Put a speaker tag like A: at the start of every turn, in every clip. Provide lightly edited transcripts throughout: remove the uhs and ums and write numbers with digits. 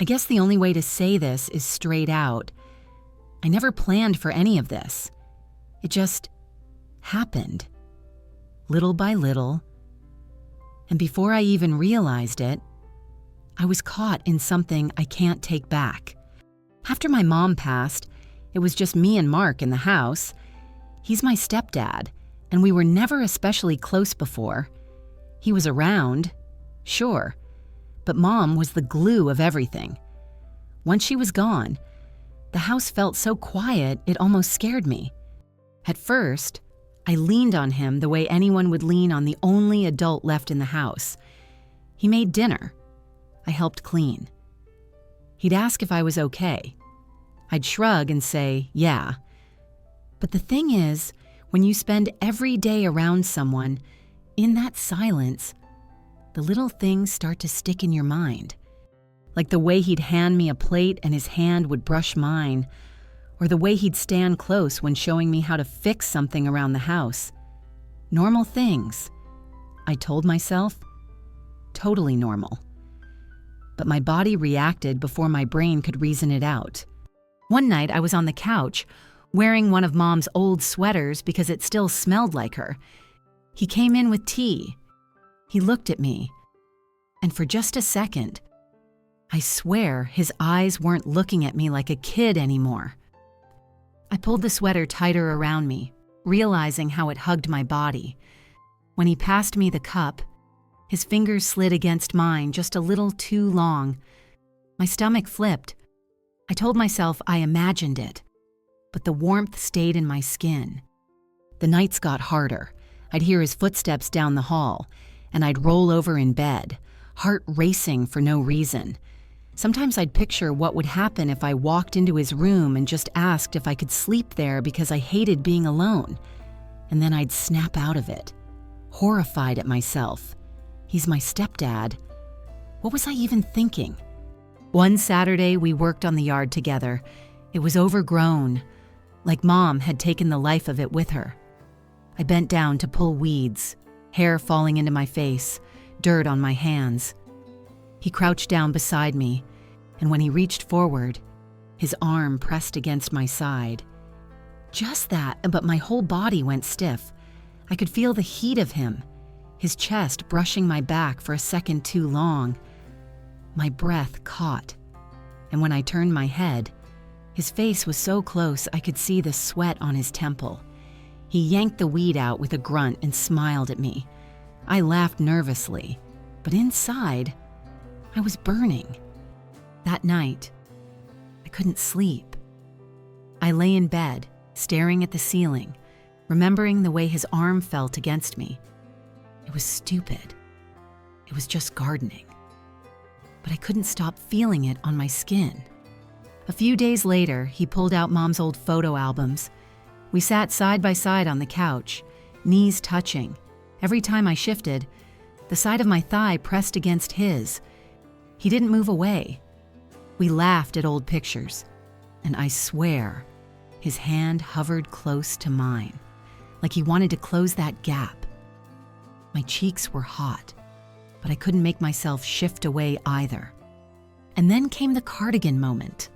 A: I guess the only way to say this is straight out. I never planned for any of this. It just happened, little by little. And before I even realized it, I was caught in something I can't take back. After my mom passed, it was just me and Mark in the house. He's my stepdad, and we were never especially close before. He was around, sure, but Mom was the glue of everything. Once she was gone, the house felt so quiet it almost scared me. At first, I leaned on him the way anyone would lean on the only adult left in the house. He made dinner. I helped clean. He'd ask if I was okay. I'd shrug and say, yeah. But the thing is, when you spend every day around someone, in that silence, the little things start to stick in your mind. Like the way he'd hand me a plate and his hand would brush mine, or the way he'd stand close when showing me how to fix something around the house. Normal things. I told myself, totally normal. But my body reacted before my brain could reason it out. One night I was on the couch, wearing one of Mom's old sweaters because it still smelled like her. He came in with tea. He looked at me, and for just a second, I swear his eyes weren't looking at me like a kid anymore. I pulled the sweater tighter around me, realizing how it hugged my body. When he passed me the cup, his fingers slid against mine just a little too long. My stomach flipped. I told myself I imagined it, but the warmth stayed in my skin. The nights got harder. I'd hear his footsteps down the hall, and I'd roll over in bed, heart racing for no reason. Sometimes I'd picture what would happen if I walked into his room and just asked if I could sleep there because I hated being alone. And then I'd snap out of it, horrified at myself. He's my stepdad. What was I even thinking? One Saturday, we worked on the yard together. It was overgrown, like Mom had taken the life of it with her. I bent down to pull weeds, hair falling into my face, dirt on my hands. He crouched down beside me, and when he reached forward, his arm pressed against my side. Just that, but my whole body went stiff. I could feel the heat of him, his chest brushing my back for a second too long. My breath caught, and when I turned my head, his face was so close I could see the sweat on his temple. He yanked the weed out with a grunt and smiled at me. I laughed nervously, but inside, I was burning. That night, I couldn't sleep. I lay in bed, staring at the ceiling, remembering the way his arm felt against me. It was stupid. It was just gardening. But I couldn't stop feeling it on my skin. A few days later, he pulled out Mom's old photo albums. We sat side by side on the couch, knees touching. Every time I shifted, the side of my thigh pressed against his. He didn't move away. We laughed at old pictures, and I swear, his hand hovered close to mine, like he wanted to close that gap. My cheeks were hot, but I couldn't make myself shift away either. And then came the cardigan moment.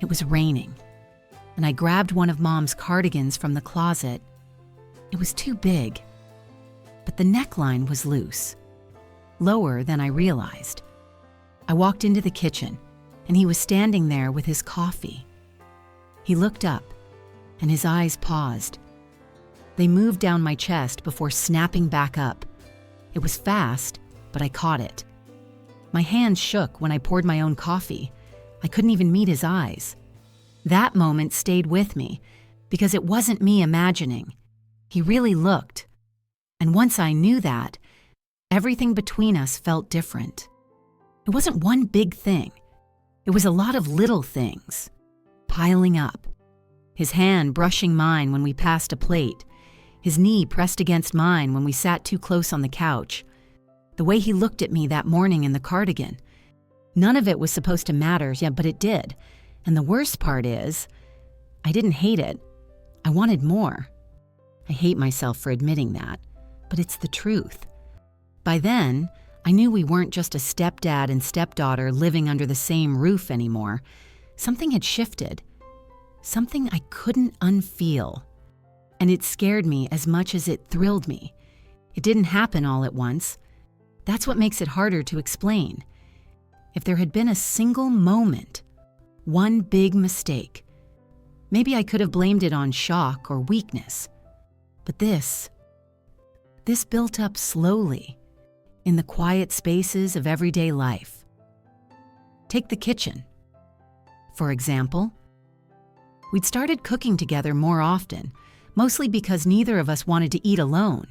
A: It was raining, and I grabbed one of Mom's cardigans from the closet. It was too big, but the neckline was loose, lower than I realized. I walked into the kitchen, and he was standing there with his coffee. He looked up, and his eyes paused. They moved down my chest before snapping back up. It was fast, but I caught it. My hands shook when I poured my own coffee. I couldn't even meet his eyes. That moment stayed with me because it wasn't me imagining. He really looked. And once I knew that, everything between us felt different. It wasn't one big thing. It was a lot of little things, piling up. His hand brushing mine when we passed a plate. His knee pressed against mine when we sat too close on the couch. The way he looked at me that morning in the cardigan. None of it was supposed to matter, yeah, but it did. And the worst part is, I didn't hate it. I wanted more. I hate myself for admitting that, but it's the truth. By then, I knew we weren't just a stepdad and stepdaughter living under the same roof anymore. Something had shifted. Something I couldn't unfeel. And it scared me as much as it thrilled me. It didn't happen all at once. That's what makes it harder to explain. If there had been a single moment, one big mistake, maybe I could have blamed it on shock or weakness. But this built up slowly in the quiet spaces of everyday life. Take the kitchen. For example, we'd started cooking together more often, mostly because neither of us wanted to eat alone.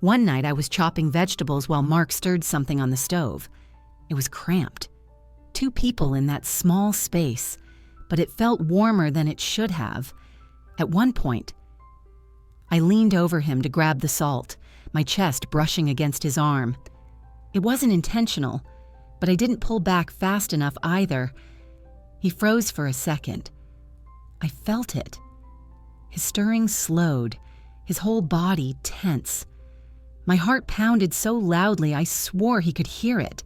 A: One night I was chopping vegetables while Mark stirred something on the stove. It was cramped. 2 people in that small space, but it felt warmer than it should have. At one point, I leaned over him to grab the salt, my chest brushing against his arm. It wasn't intentional, but I didn't pull back fast enough either. He froze for a second. I felt it. His stirring slowed, his whole body tense. My heart pounded so loudly I swore he could hear it.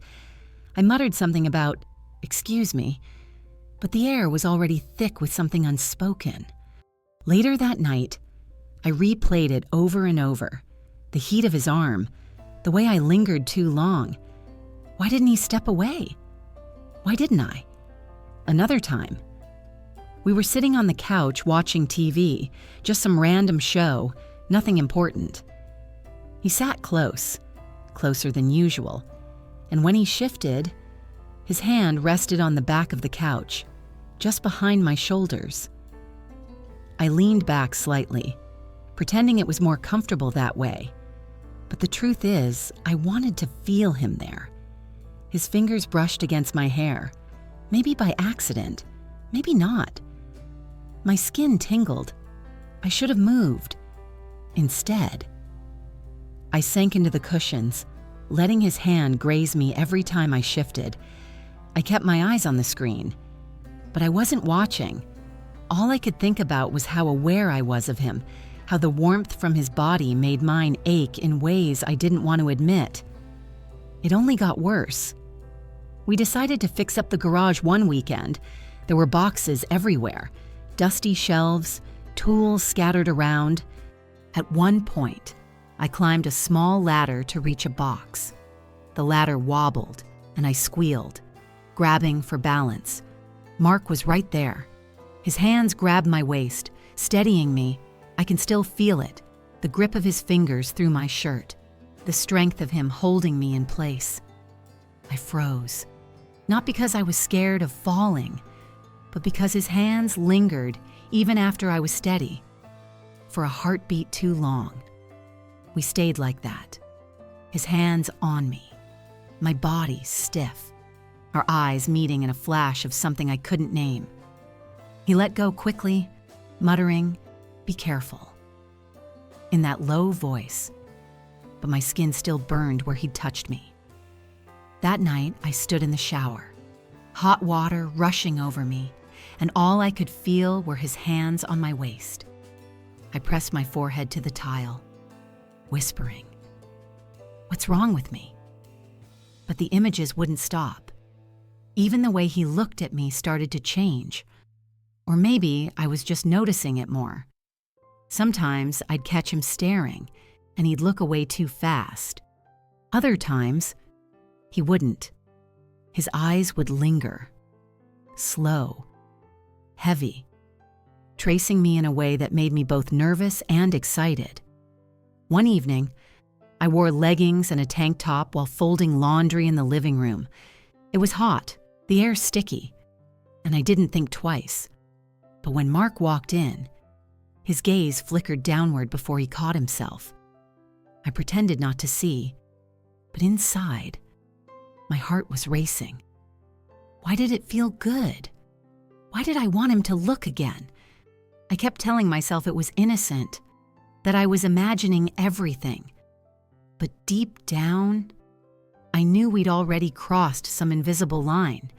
A: I muttered something about, "Excuse me," but the air was already thick with something unspoken. Later that night, I replayed it over and over. The heat of his arm, the way I lingered too long. Why didn't he step away? Why didn't I? Another time, we were sitting on the couch watching TV, just some random show, nothing important. He sat close, closer than usual, and when he shifted, his hand rested on the back of the couch, just behind my shoulders. I leaned back slightly, pretending it was more comfortable that way. But the truth is, I wanted to feel him there. His fingers brushed against my hair, maybe by accident, maybe not. My skin tingled. I should have moved. Instead, I sank into the cushions, letting his hand graze me every time I shifted. I kept my eyes on the screen, but I wasn't watching. All I could think about was how aware I was of him, how the warmth from his body made mine ache in ways I didn't want to admit. It only got worse. We decided to fix up the garage one weekend. There were boxes everywhere, dusty shelves, tools scattered around. At one point, I climbed a small ladder to reach a box. The ladder wobbled, and I squealed, grabbing for balance. Mark was right there. His hands grabbed my waist, steadying me. I can still feel it, the grip of his fingers through my shirt, the strength of him holding me in place. I froze, not because I was scared of falling, but because his hands lingered even after I was steady. For a heartbeat too long, we stayed like that, his hands on me, my body stiff, our eyes meeting in a flash of something I couldn't name. He let go quickly, muttering, "Be careful," in that low voice, but my skin still burned where he'd touched me. That night, I stood in the shower, hot water rushing over me, and all I could feel were his hands on my waist. I pressed my forehead to the tile, whispering, "What's wrong with me?" But the images wouldn't stop. Even the way he looked at me started to change. Or maybe I was just noticing it more. Sometimes I'd catch him staring, and he'd look away too fast. Other times, he wouldn't. His eyes would linger, slow, heavy, tracing me in a way that made me both nervous and excited. One evening, I wore leggings and a tank top while folding laundry in the living room. It was hot, the air sticky, and I didn't think twice. But when Mark walked in, his gaze flickered downward before he caught himself. I pretended not to see, but inside, my heart was racing. Why did it feel good? Why did I want him to look again? I kept telling myself it was innocent, that I was imagining everything. But deep down, I knew we'd already crossed some invisible line.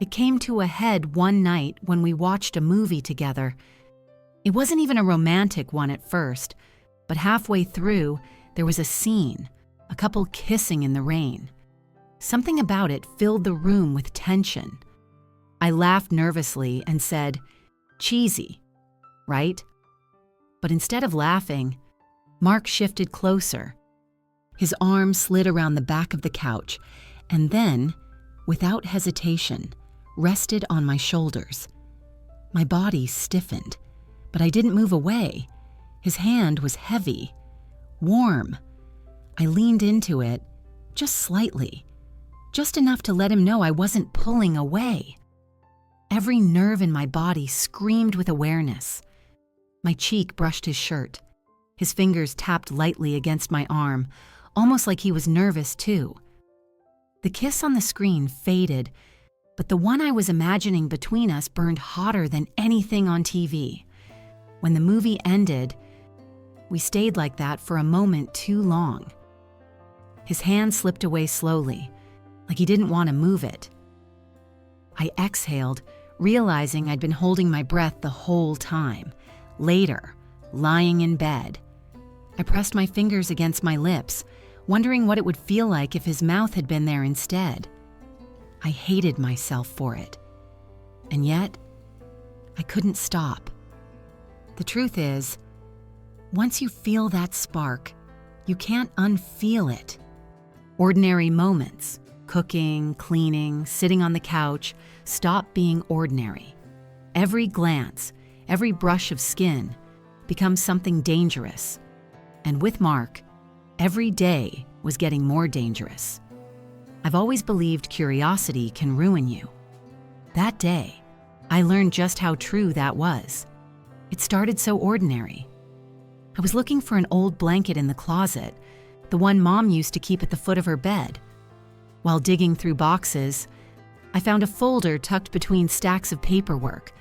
A: It came to a head one night when we watched a movie together. It wasn't even a romantic one at first, but halfway through, there was a scene, a couple kissing in the rain. Something about it filled the room with tension. I laughed nervously and said, "Cheesy, right?" But instead of laughing, Mark shifted closer. His arm slid around the back of the couch and then, without hesitation, rested on my shoulders. My body stiffened, but I didn't move away. His hand was heavy, warm. I leaned into it, just slightly, just enough to let him know I wasn't pulling away. Every nerve in my body screamed with awareness. My cheek brushed his shirt. His fingers tapped lightly against my arm, almost like he was nervous too. The kiss on the screen faded, but the one I was imagining between us burned hotter than anything on TV. When the movie ended, we stayed like that for a moment too long. His hand slipped away slowly, like he didn't want to move it. I exhaled, realizing I'd been holding my breath the whole time. Later, lying in bed, I pressed my fingers against my lips, wondering what it would feel like if his mouth had been there instead. I hated myself for it. And yet, I couldn't stop. The truth is, once you feel that spark, you can't unfeel it. Ordinary moments, cooking, cleaning, sitting on the couch, stop being ordinary. Every glance, every brush of skin becomes something dangerous. And with Mark, every day was getting more dangerous. I've always believed curiosity can ruin you. That day, I learned just how true that was. It started so ordinary. I was looking for an old blanket in the closet, the one Mom used to keep at the foot of her bed. While digging through boxes, I found a folder tucked between stacks of paperwork.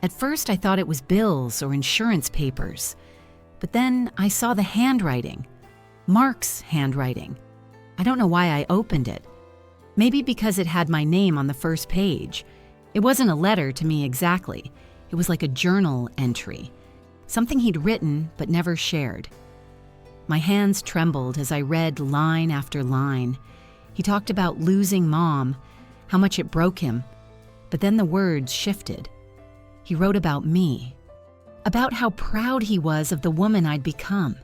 A: At first, I thought it was bills or insurance papers. But then I saw the handwriting, Mark's handwriting. I don't know why I opened it. Maybe because it had my name on the first page. It wasn't a letter to me exactly. It was like a journal entry, something he'd written but never shared. My hands trembled as I read line after line. He talked about losing Mom, how much it broke him, but then the words shifted. He wrote about me, about how proud he was of the woman I'd become,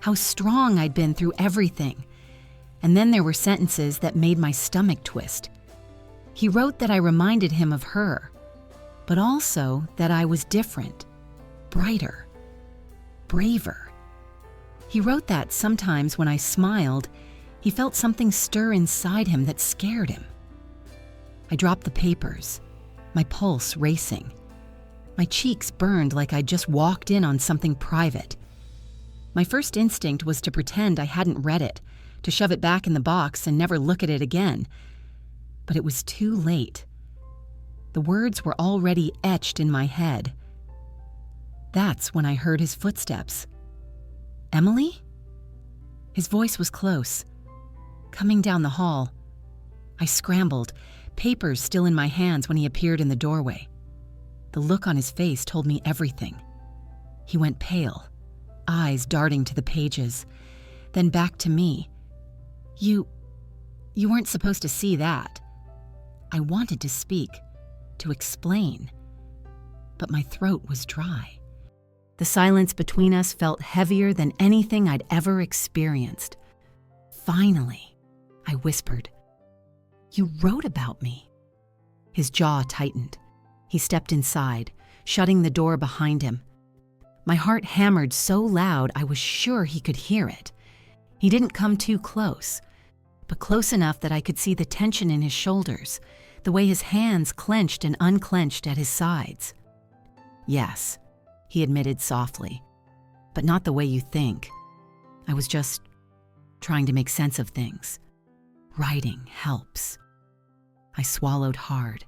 A: how strong I'd been through everything. And then there were sentences that made my stomach twist. He wrote that I reminded him of her, but also that I was different, brighter, braver. He wrote that sometimes when I smiled, he felt something stir inside him that scared him. I dropped the papers, my pulse racing. My cheeks burned like I'd just walked in on something private. My first instinct was to pretend I hadn't read it, to shove it back in the box and never look at it again. But it was too late. The words were already etched in my head. That's when I heard his footsteps. Emily? His voice was close, coming down the hall. I scrambled, papers still in my hands when he appeared in the doorway. The look on his face told me everything. He went pale, eyes darting to the pages, then back to me. You weren't supposed to see that. I wanted to speak, to explain, but my throat was dry. The silence between us felt heavier than anything I'd ever experienced. Finally, I whispered, "You wrote about me." His jaw tightened. He stepped inside, shutting the door behind him. My heart hammered so loud I was sure he could hear it. He didn't come too close, but close enough that I could see the tension in his shoulders, the way his hands clenched and unclenched at his sides. "Yes," he admitted softly, "but not the way you think. I was just trying to make sense of things. Writing helps." I swallowed hard.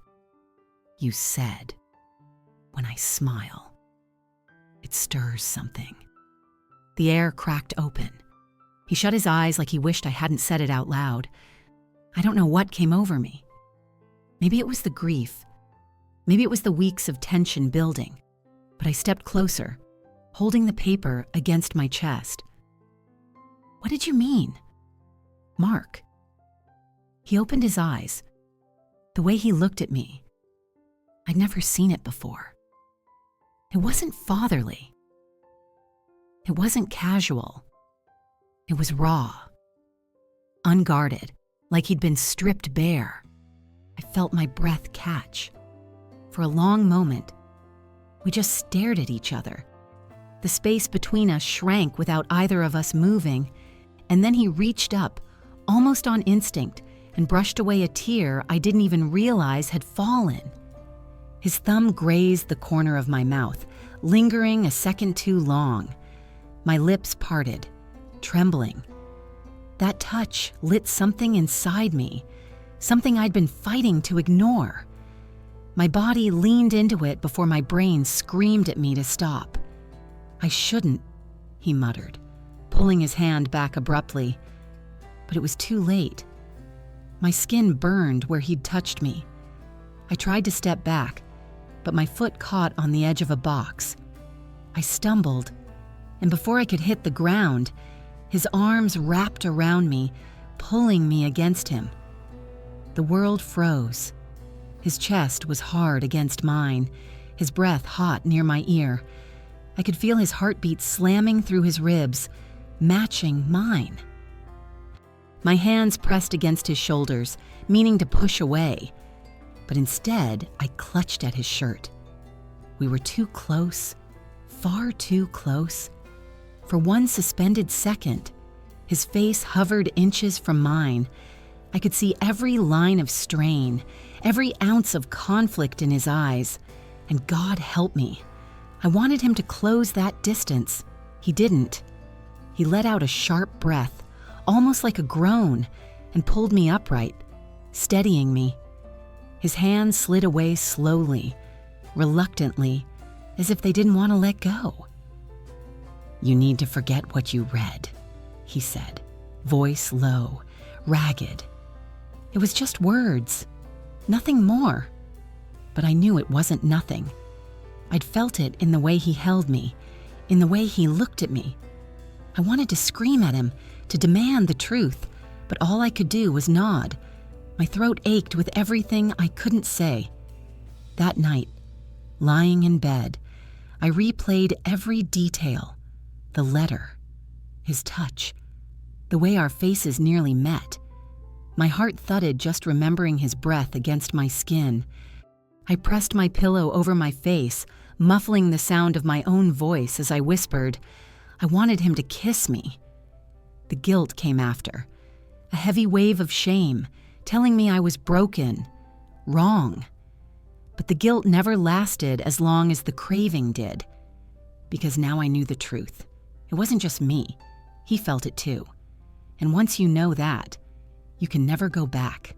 A: "You said, when I smile, it stirs something." The air cracked open. He shut his eyes like he wished I hadn't said it out loud. I don't know what came over me. Maybe it was the grief. Maybe it was the weeks of tension building. But I stepped closer, holding the paper against my chest. "What did you mean?" Mark. He opened his eyes. The way he looked at me, I'd never seen it before. It wasn't fatherly. It wasn't casual. It was raw, unguarded, like he'd been stripped bare. I felt my breath catch. For a long moment, we just stared at each other. The space between us shrank without either of us moving, and then he reached up, almost on instinct, and brushed away a tear I didn't even realize had fallen. His thumb grazed the corner of my mouth, lingering a second too long. My lips parted, trembling. That touch lit something inside me, something I'd been fighting to ignore. My body leaned into it before my brain screamed at me to stop. I shouldn't, he muttered, pulling his hand back abruptly. But it was too late. My skin burned where he'd touched me. I tried to step back, but my foot caught on the edge of a box. I stumbled, and before I could hit the ground, his arms wrapped around me, pulling me against him. The world froze. His chest was hard against mine, his breath hot near my ear. I could feel his heartbeat slamming through his ribs, matching mine. My hands pressed against his shoulders, meaning to push away, but instead I clutched at his shirt. We were too close, far too close. For one suspended second, his face hovered inches from mine. I could see every line of strain, every ounce of conflict in his eyes, and God help me. I wanted him to close that distance. He didn't. He let out a sharp breath, almost like a groan, and pulled me upright, steadying me. His hands slid away slowly, reluctantly, as if they didn't want to let go. "You need to forget what you read," he said, voice low, ragged. It was just words, nothing more. But I knew it wasn't nothing. I'd felt it in the way he held me, in the way he looked at me. I wanted to scream at him, to demand the truth, but all I could do was nod. My throat ached with everything I couldn't say. That night, lying in bed, I replayed every detail. The letter, his touch, the way our faces nearly met. My heart thudded just remembering his breath against my skin. I pressed my pillow over my face, muffling the sound of my own voice as I whispered, I wanted him to kiss me. The guilt came after, a heavy wave of shame, telling me I was broken, wrong. But the guilt never lasted as long as the craving did, because now I knew the truth. It wasn't just me. He felt it too. And once you know that, you can never go back.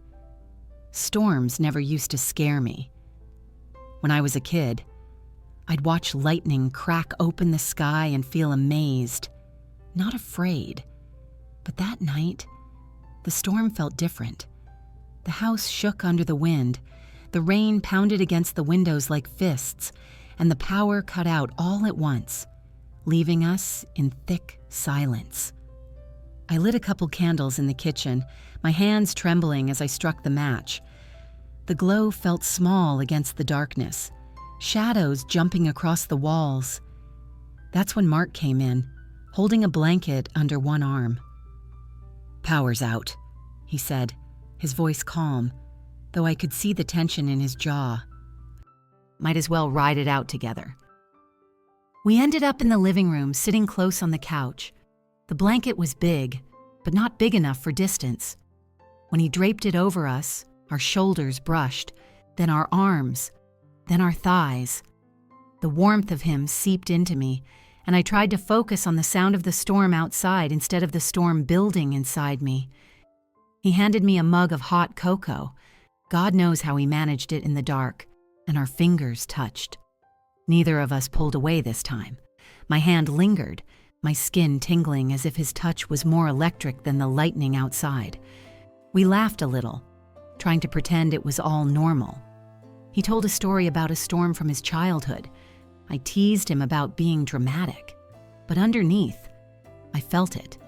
A: Storms never used to scare me. When I was a kid, I'd watch lightning crack open the sky and feel amazed, not afraid. But that night, the storm felt different. The house shook under the wind, the rain pounded against the windows like fists, and the power cut out all at once, leaving us in thick silence. I lit a couple candles in the kitchen, my hands trembling as I struck the match. The glow felt small against the darkness, shadows jumping across the walls. That's when Mark came in, holding a blanket under one arm. "Power's out," he said, his voice calm, though I could see the tension in his jaw. Might as well ride it out together. We ended up in the living room, sitting close on the couch. The blanket was big, but not big enough for distance. When he draped it over us, our shoulders brushed, then our arms, then our thighs. The warmth of him seeped into me, and I tried to focus on the sound of the storm outside instead of the storm building inside me. He handed me a mug of hot cocoa. God knows how he managed it in the dark, and our fingers touched. Neither of us pulled away this time. My hand lingered, my skin tingling as if his touch was more electric than the lightning outside. We laughed a little, trying to pretend it was all normal. He told a story about a storm from his childhood. I teased him about being dramatic, but underneath, I felt it,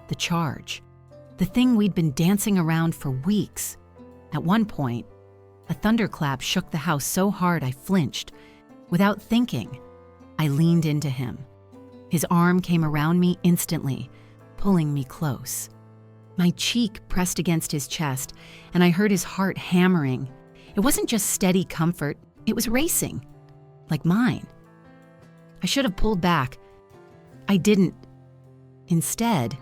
A: the charge. The thing we'd been dancing around for weeks. At one point, a thunderclap shook the house so hard I flinched. Without thinking, I leaned into him. His arm came around me instantly, pulling me close. My cheek pressed against his chest, and I heard his heart hammering. It wasn't just steady comfort, it was racing, like mine. I should have pulled back. I didn't. Instead,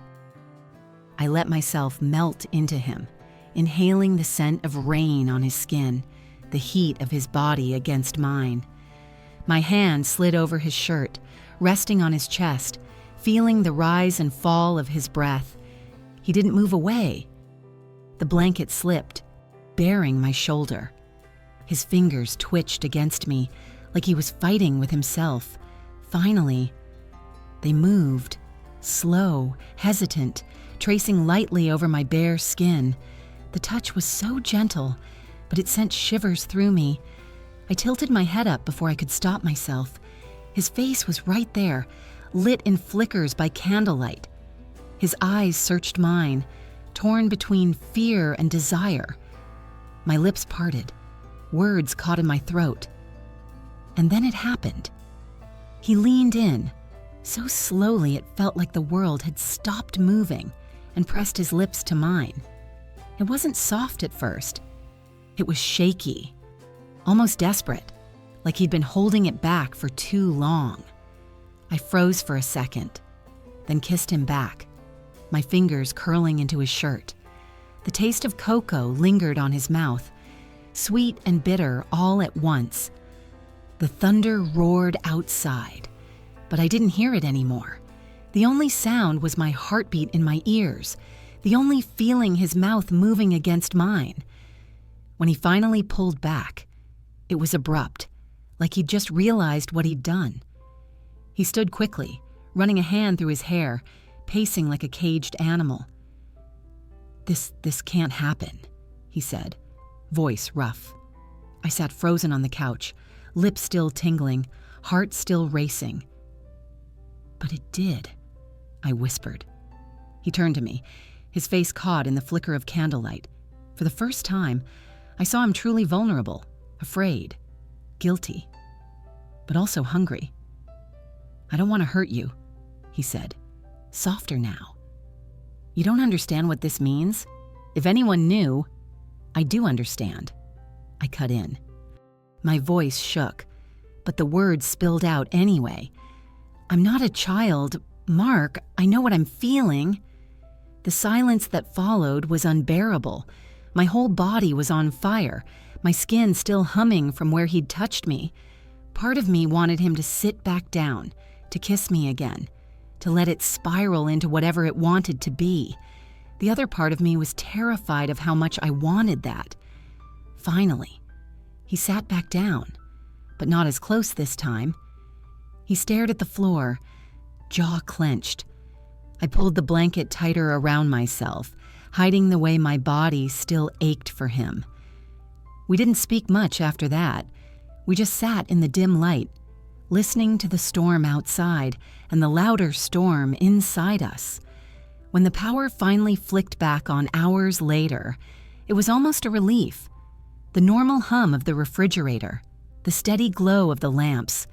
A: I let myself melt into him, inhaling the scent of rain on his skin, the heat of his body against mine. My hand slid over his shirt, resting on his chest, feeling the rise and fall of his breath. He didn't move away. The blanket slipped, bearing my shoulder. His fingers twitched against me, like he was fighting with himself. Finally, they moved, slow, hesitant, tracing lightly over my bare skin. The touch was so gentle, but it sent shivers through me. I tilted my head up before I could stop myself. His face was right there, lit in flickers by candlelight. His eyes searched mine, torn between fear and desire. My lips parted. Words caught in my throat. And then it happened. He leaned in, so slowly it felt like the world had stopped moving, and pressed his lips to mine. It wasn't soft at first. It was shaky, almost desperate, like he'd been holding it back for too long. I froze for a second, then kissed him back, my fingers curling into his shirt. The taste of cocoa lingered on his mouth, sweet and bitter all at once. The thunder roared outside, but I didn't hear it anymore. The only sound was my heartbeat in my ears, the only feeling his mouth moving against mine. When he finally pulled back, it was abrupt, like he'd just realized what he'd done. He stood quickly, running a hand through his hair, pacing like a caged animal. This can't happen, he said, voice rough. I sat frozen on the couch, lips still tingling, heart still racing. But it did, I whispered. He turned to me, his face caught in the flicker of candlelight. For the first time, I saw him truly vulnerable, afraid, guilty, but also hungry. I don't want to hurt you, he said, softer now. You don't understand what this means? If anyone knew, I do understand. I cut in. My voice shook, but the words spilled out anyway. I'm not a child. Mark, I know what I'm feeling. The silence that followed was unbearable. My whole body was on fire, my skin still humming from where he'd touched me. Part of me wanted him to sit back down, to kiss me again, to let it spiral into whatever it wanted to be. The other part of me was terrified of how much I wanted that. Finally, he sat back down, but not as close this time. He stared at the floor, jaw clenched. I pulled the blanket tighter around myself, hiding the way my body still ached for him. We didn't speak much after that. We just sat in the dim light, listening to the storm outside and the louder storm inside us. When the power finally flicked back on hours later, it was almost a relief. The normal hum of the refrigerator, the steady glow of the lamps,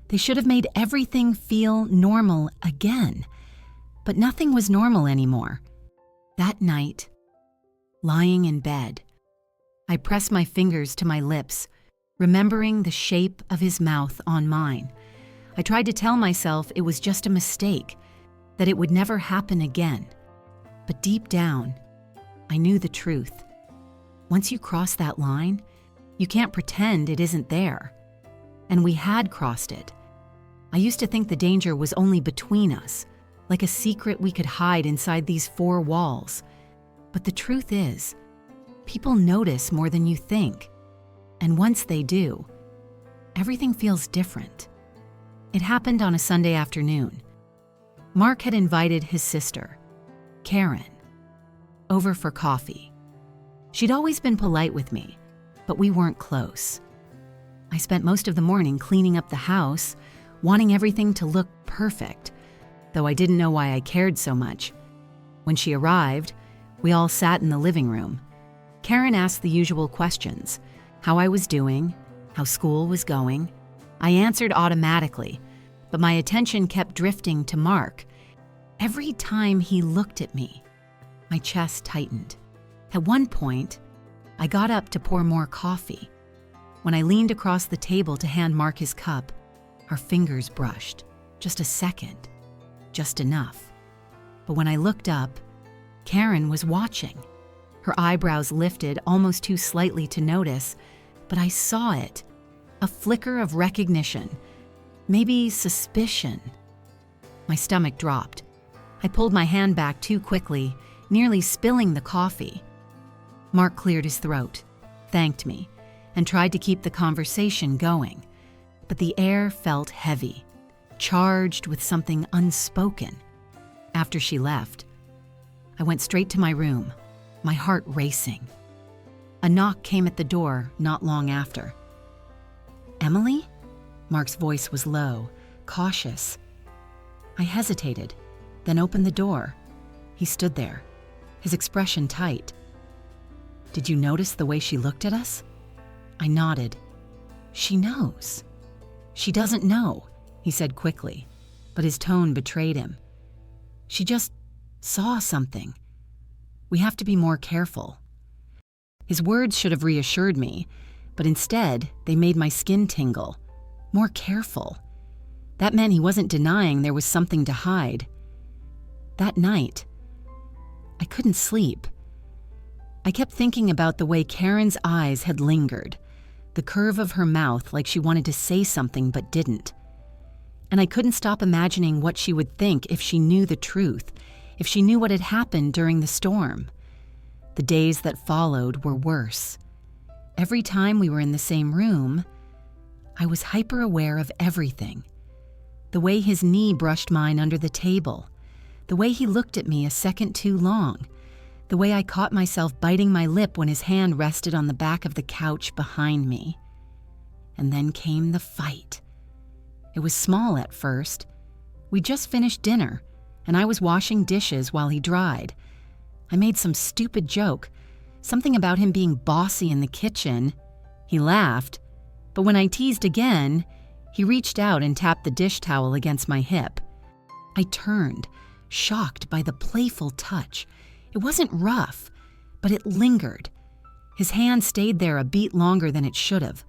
A: they should have made everything feel normal again. But nothing was normal anymore. That night, lying in bed, I pressed my fingers to my lips, remembering the shape of his mouth on mine. I tried to tell myself it was just a mistake, that it would never happen again. But deep down, I knew the truth. Once you cross that line, you can't pretend it isn't there. And we had crossed it. I used to think the danger was only between us, like a secret we could hide inside these four walls. But the truth is, people notice more than you think. And once they do, everything feels different. It happened on a Sunday afternoon. Mark had invited his sister, Karen, over for coffee. She'd always been polite with me, but we weren't close. I spent most of the morning cleaning up the house, wanting everything to look perfect, though I didn't know why I cared so much. When she arrived, We all sat in the living room. Karen asked the usual questions: how I was doing, how school was going. I answered automatically, but my attention kept drifting to Mark. Every time he looked at me, my chest tightened. At one point, I got up to pour more coffee. When I leaned across the table to hand Mark his cup, our fingers brushed. Just a second, just enough. But when I looked up, Karen was watching. Her eyebrows lifted almost too slightly to notice, but I saw it. A flicker of recognition, maybe suspicion. My stomach dropped. I pulled my hand back too quickly, nearly spilling the coffee. Mark cleared his throat, thanked me, and tried to keep the conversation going. But the air felt heavy, charged with something unspoken. After she left, I went straight to my room, my heart racing. A knock came at the door not long after. "Emily?" Mark's voice was low, cautious. I hesitated, then opened the door. He stood there, his expression tight. "Did you notice the way she looked at us?" I nodded. "She knows." "She doesn't know," he said quickly, but his tone betrayed him. "She just saw something. We have to be more careful." His words should have reassured me, but instead they made my skin tingle. More careful. That meant he wasn't denying there was something to hide. That night, I couldn't sleep. I kept thinking about the way Karen's eyes had lingered, the curve of her mouth like she wanted to say something but didn't. And I couldn't stop imagining what she would think if she knew the truth, if she knew what had happened during the storm. The days that followed were worse. Every time we were in the same room, I was hyper-aware of everything. The way his knee brushed mine under the table, the way he looked at me a second too long, the way I caught myself biting my lip when his hand rested on the back of the couch behind me. And then came the fight. It was small at first. We just finished dinner, and I was washing dishes while he dried. I made some stupid joke, something about him being bossy in the kitchen. He laughed, but when I teased again, he reached out and tapped the dish towel against my hip. I turned, shocked by the playful touch. It wasn't rough, but it lingered. His hand stayed there a beat longer than it should have.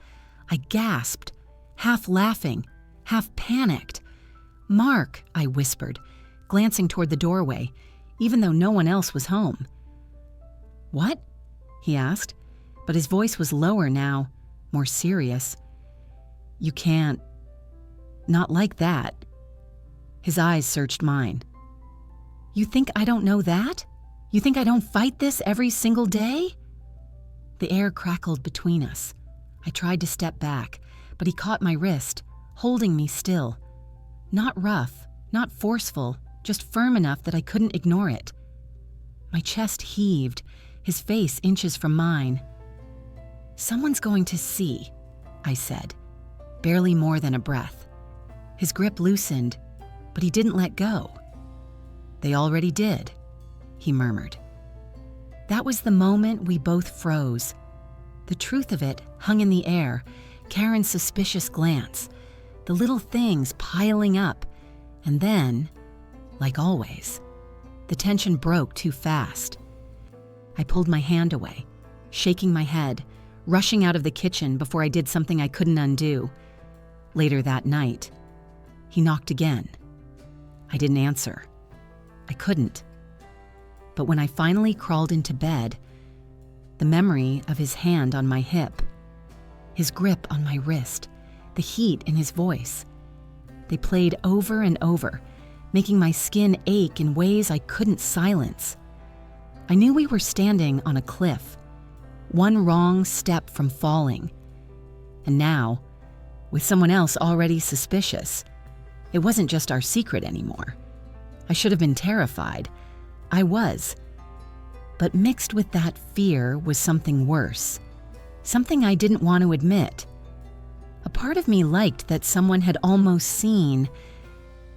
A: I gasped, half laughing, half panicked. "Mark," I whispered, glancing toward the doorway, even though no one else was home. "What?" he asked, but his voice was lower now, more serious. "You can't. Not like that." His eyes searched mine. "You think I don't know that? You think I don't fight this every single day?" The air crackled between us. I tried to step back, but he caught my wrist, holding me still. Not rough, not forceful, just firm enough that I couldn't ignore it. My chest heaved, his face inches from mine. "Someone's going to see," I said, barely more than a breath. His grip loosened, but he didn't let go. "They already did," he murmured. That was the moment we both froze. The truth of it hung in the air, Karen's suspicious glance, the little things piling up, and then, like always, the tension broke too fast. I pulled my hand away, shaking my head, rushing out of the kitchen before I did something I couldn't undo. Later that night, he knocked again. I didn't answer. I couldn't. But when I finally crawled into bed, the memory of his hand on my hip, his grip on my wrist, the heat in his voice, they played over and over, making my skin ache in ways I couldn't silence. I knew we were standing on a cliff, one wrong step from falling. And now, with someone else already suspicious, it wasn't just our secret anymore. I should have been terrified. I was. But mixed with that fear was something worse, something I didn't want to admit. A part of me liked that someone had almost seen,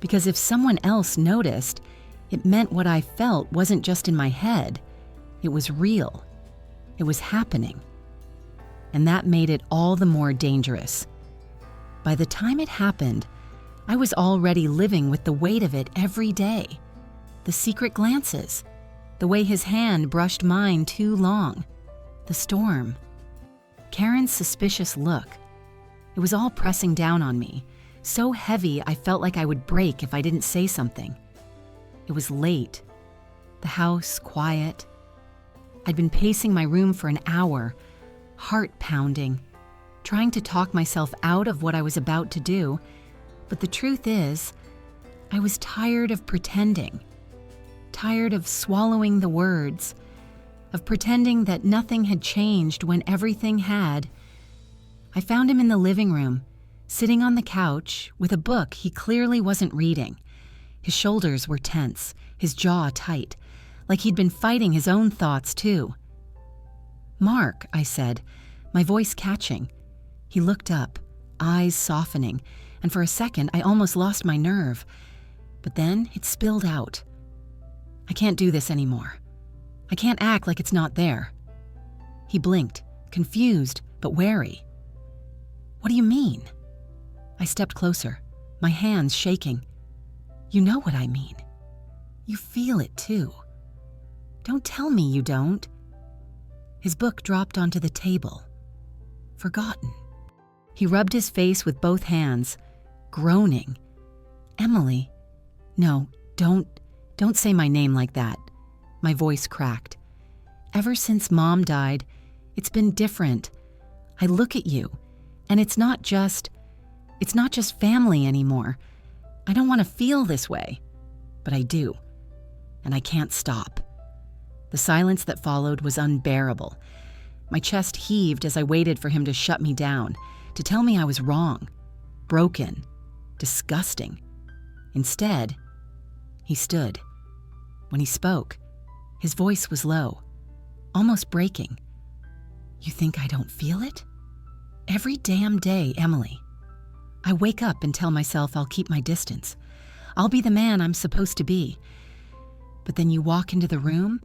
A: because if someone else noticed, it meant what I felt wasn't just in my head, It was real. It was happening. And that made it all the more dangerous. By the time it happened, I was already living with the weight of it every day. The secret glances, the way his hand brushed mine too long, the storm, Karen's suspicious look. It was all pressing down on me, so heavy I felt like I would break if I didn't say something. It was late, the house quiet. I'd been pacing my room for an hour, heart pounding, trying to talk myself out of what I was about to do. But the truth is, I was tired of pretending, tired of swallowing the words, of pretending that nothing had changed when everything had. I found him in the living room, sitting on the couch with a book he clearly wasn't reading. His shoulders were tense, his jaw tight, like he'd been fighting his own thoughts too. "Mark," I said, my voice catching. He looked up, eyes softening, and for a second I almost lost my nerve. But then it spilled out. "I can't do this anymore. I can't act like it's not there." He blinked, confused but wary. "What do you mean?" I stepped closer, my hands shaking. "You know what I mean. You feel it too. Don't tell me you don't." His book dropped onto the table. Forgotten. He rubbed his face with both hands, groaning. "Emily, no, don't say my name like that." My voice cracked. "Ever since Mom died, it's been different. I look at you, and it's not just family anymore. I don't want to feel this way, but I do, and I can't stop." The silence that followed was unbearable. My chest heaved as I waited for him to shut me down, to tell me I was wrong, broken, disgusting. Instead, he stood. When he spoke, his voice was low, almost breaking. "You think I don't feel it? Every damn day, Emily. I wake up and tell myself I'll keep my distance. I'll be the man I'm supposed to be. But then you walk into the room,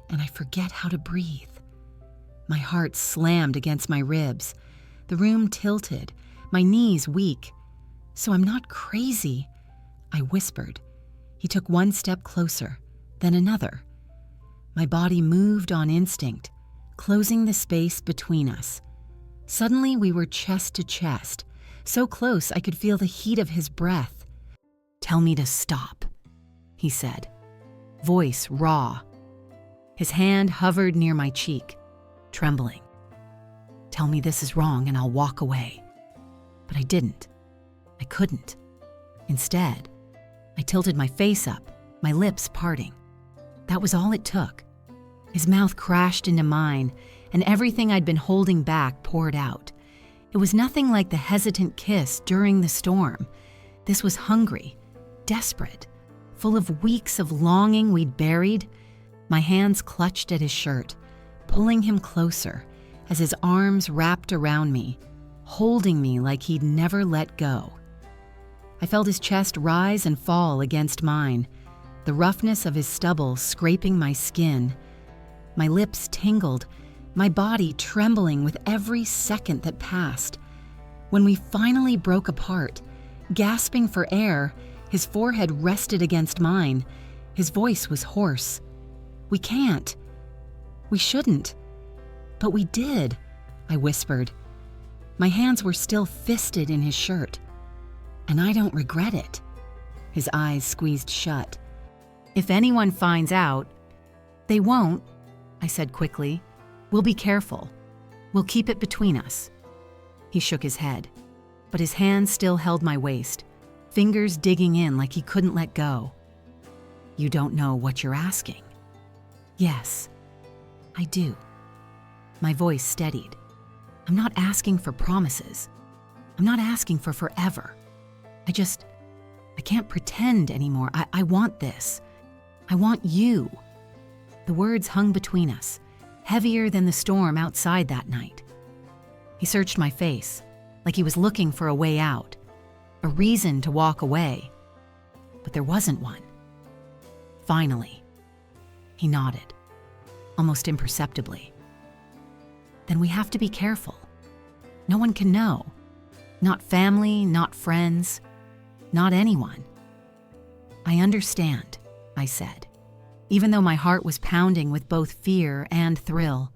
A: and I forget how to breathe." My heart slammed against my ribs. The room tilted, my knees weak. "So I'm not crazy," I whispered. He took one step closer, then another. My body moved on instinct, closing the space between us. Suddenly we were chest to chest, so close I could feel the heat of his breath. "Tell me to stop," he said, voice raw. His hand hovered near my cheek, trembling. "Tell me this is wrong and I'll walk away." But I didn't. I couldn't. Instead, I tilted my face up, my lips parting. That was all it took. His mouth crashed into mine, and everything I'd been holding back poured out. It was nothing like the hesitant kiss during the storm. This was hungry, desperate, full of weeks of longing we'd buried. My hands clutched at his shirt, pulling him closer as his arms wrapped around me, holding me like he'd never let go. I felt his chest rise and fall against mine, the roughness of his stubble scraping my skin. My lips tingled, my body trembling with every second that passed. When we finally broke apart, gasping for air, his forehead rested against mine. His voice was hoarse. "We can't. We shouldn't. But we did," I whispered. My hands were still fisted in his shirt. "And I don't regret it." His eyes squeezed shut. "If anyone finds out—" "They won't," I said quickly. "We'll be careful. We'll keep it between us." He shook his head, but his hands still held my waist, fingers digging in like he couldn't let go. "You don't know what you're asking." "Yes, I do." My voice steadied. "I'm not asking for promises. I'm not asking for forever. I can't pretend anymore. I want this. I want you." The words hung between us, heavier than the storm outside that night. He searched my face, like he was looking for a way out, a reason to walk away. But there wasn't one. Finally, he nodded. almost imperceptibly. Then we have to be careful. No one can know. Not family, not friends, not anyone. I understand, I said. Even though my heart was pounding with both fear and thrill,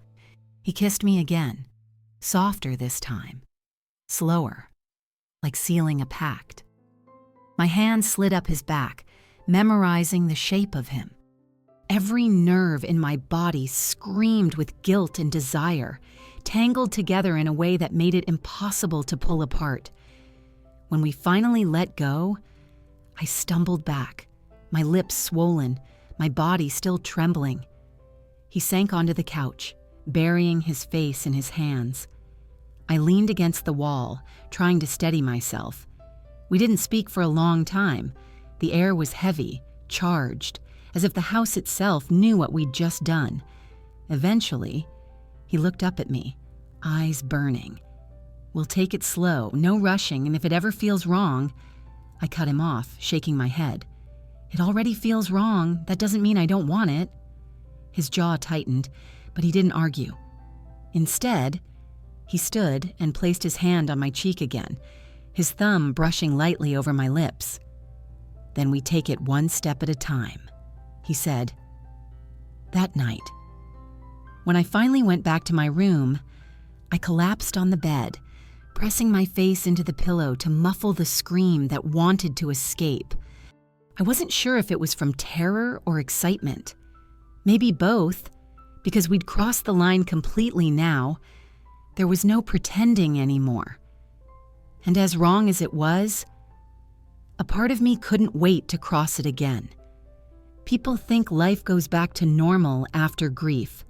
A: he kissed me again, softer this time, slower, like sealing a pact. My hand slid up his back, memorizing the shape of him. Every nerve in my body screamed with guilt and desire, tangled together in a way that made it impossible to pull apart. When we finally let go, I stumbled back, my lips swollen, my body still trembling. He sank onto the couch, burying his face in his hands. I leaned against the wall, trying to steady myself. We didn't speak for a long time. The air was heavy, charged, as if the house itself knew what we'd just done. Eventually, he looked up at me, eyes burning. "We'll take it slow, no rushing, and if it ever feels wrong..." I cut him off, shaking my head. "It already feels wrong. That doesn't mean I don't want it." His jaw tightened, but he didn't argue. Instead, he stood and placed his hand on my cheek again, his thumb brushing lightly over my lips. "Then we take it one step at a time," he said. That night, when I finally went back to my room, I collapsed on the bed, pressing my face into the pillow to muffle the scream that wanted to escape. I wasn't sure if it was from terror or excitement. Maybe both, because we'd crossed the line completely now. There was no pretending anymore. And as wrong as it was, a part of me couldn't wait to cross it again. People think life goes back to normal after grief.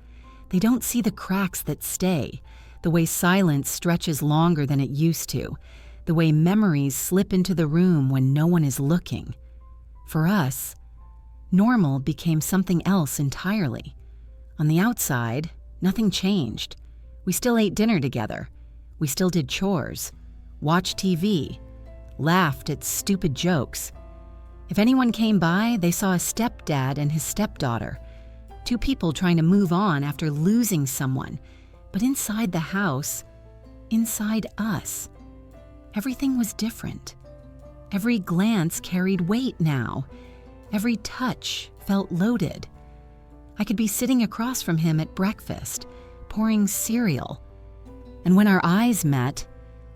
A: They don't see the cracks that stay, the way silence stretches longer than it used to, the way memories slip into the room when no one is looking. For us, normal became something else entirely. On the outside, nothing changed. We still ate dinner together. We still did chores, watched TV, laughed at stupid jokes. If anyone came by, they saw a stepdad and his stepdaughter, two people trying to move on after losing someone. But inside the house, inside us, everything was different. Every glance carried weight now. Every touch felt loaded. I could be sitting across from him at breakfast, pouring cereal. And when our eyes met,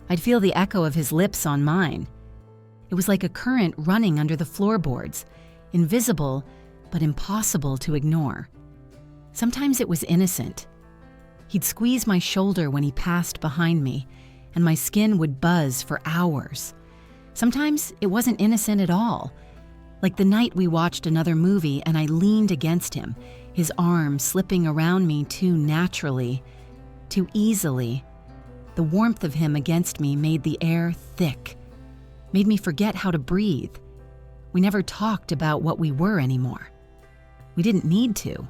A: I'd feel the echo of his lips on mine. It was like a current running under the floorboards, invisible but impossible to ignore. Sometimes it was innocent. He'd squeeze my shoulder when he passed behind me, and my skin would buzz for hours. Sometimes it wasn't innocent at all. Like the night we watched another movie and I leaned against him, his arm slipping around me too naturally, too easily. The warmth of him against me made the air thick, made me forget how to breathe. We never talked about what we were anymore. We didn't need to.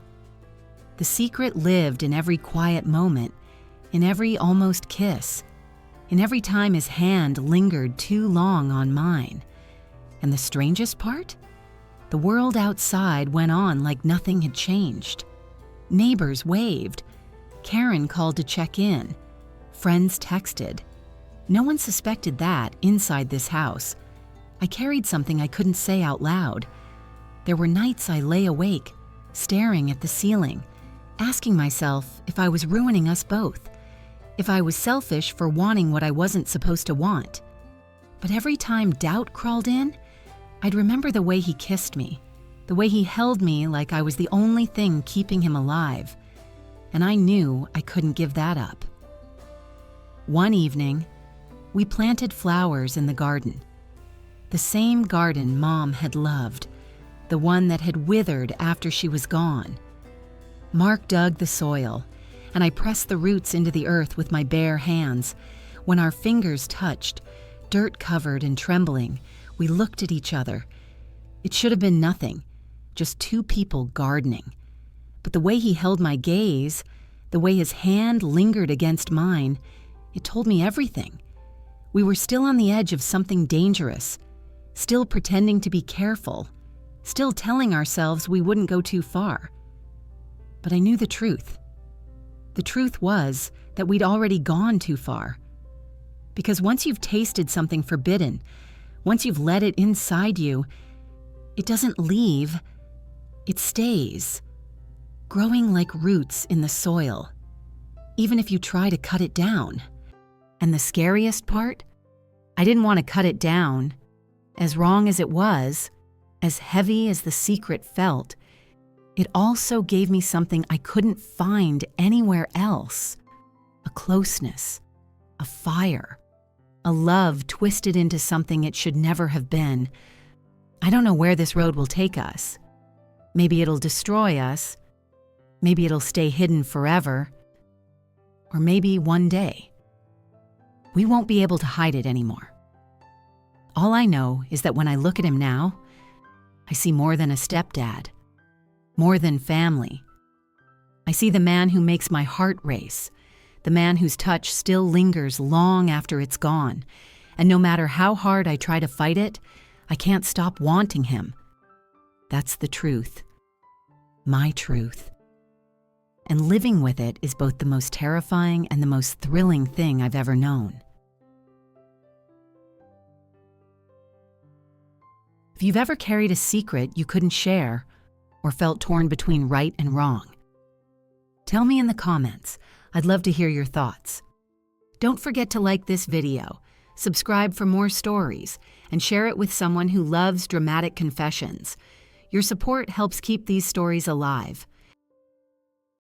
A: The secret lived in every quiet moment, in every almost kiss, in every time his hand lingered too long on mine. And the strangest part? The world outside went on like nothing had changed. Neighbors waved. Karen called to check in. Friends texted. No one suspected that inside this house. I carried something I couldn't say out loud. There were nights I lay awake, staring at the ceiling, asking myself if I was ruining us both, if I was selfish for wanting what I wasn't supposed to want. But every time doubt crawled in, I'd remember the way he kissed me, the way he held me like I was the only thing keeping him alive. And I knew I couldn't give that up. One evening, we planted flowers in the garden. The same garden Mom had loved, the one that had withered after she was gone. Mark dug the soil, and I pressed the roots into the earth with my bare hands. When our fingers touched, dirt-covered and trembling, we looked at each other. It should have been nothing, just two people gardening. But the way he held my gaze, the way his hand lingered against mine, it told me everything. We were still on the edge of something dangerous, still pretending to be careful, still telling ourselves we wouldn't go too far. But I knew the truth. The truth was that we'd already gone too far. Because once you've tasted something forbidden, once you've let it inside you, it doesn't leave, it stays, growing like roots in the soil, even if you try to cut it down. And the scariest part? I didn't want to cut it down. As wrong as it was, as heavy as the secret felt, it also gave me something I couldn't find anywhere else. A closeness, a fire, a love twisted into something it should never have been. I don't know where this road will take us. Maybe it'll destroy us. Maybe it'll stay hidden forever. Or maybe one day, we won't be able to hide it anymore. All I know is that when I look at him now, I see more than a stepdad, more than family. I see the man who makes my heart race, the man whose touch still lingers long after it's gone, and no matter how hard I try to fight it, I can't stop wanting him. That's the truth. My truth. And living with it is both the most terrifying and the most thrilling thing I've ever known. If you've ever carried a secret you couldn't share, or felt torn between right and wrong, tell me in the comments. I'd love to hear your thoughts. Don't forget to like this video, subscribe for more stories, and share it with someone who loves dramatic confessions. Your support helps keep these stories alive.